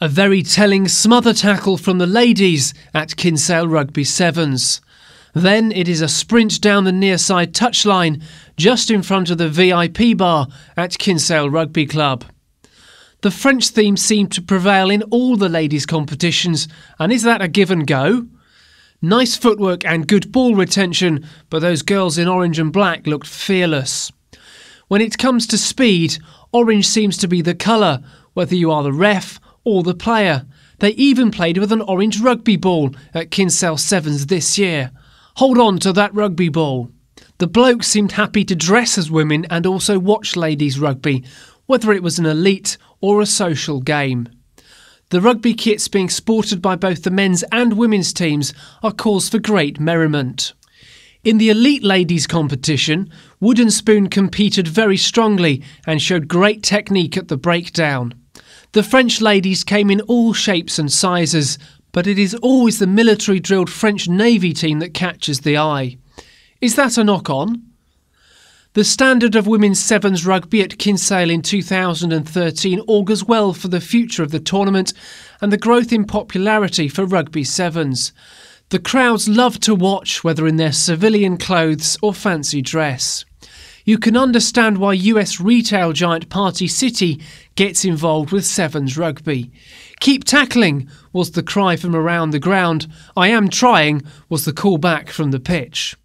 A very telling smother tackle from the ladies at Kinsale Rugby Sevens. Then it is a sprint down the near side touchline just in front of the VIP bar at Kinsale Rugby Club. The French theme seemed to prevail in all the ladies' competitions, and is that a give and go? Nice footwork and good ball retention, but those girls in orange and black looked fearless. When it comes to speed, orange seems to be the colour, whether you are the ref or the player. They even played with an orange rugby ball at Kinsale Sevens this year. Hold on to that rugby ball. The blokes seemed happy to dress as women and also watch ladies rugby, whether it was an elite or a social game. The rugby kits being sported by both the men's and women's teams are cause for great merriment. In the elite ladies competition, Wooden Spoon competed very strongly and showed great technique at the breakdown. The French ladies came in all shapes and sizes, but it is always the military drilled French Navy team that catches the eye. Is that a knock-on? The standard of women's sevens rugby at Kinsale in 2013 augurs well for the future of the tournament and the growth in popularity for rugby sevens. The crowds love to watch, whether in their civilian clothes or fancy dress. You can understand why US retail giant Party City gets involved with sevens rugby. "Keep tackling" was the cry from around the ground. "I am trying" was the call back from the pitch.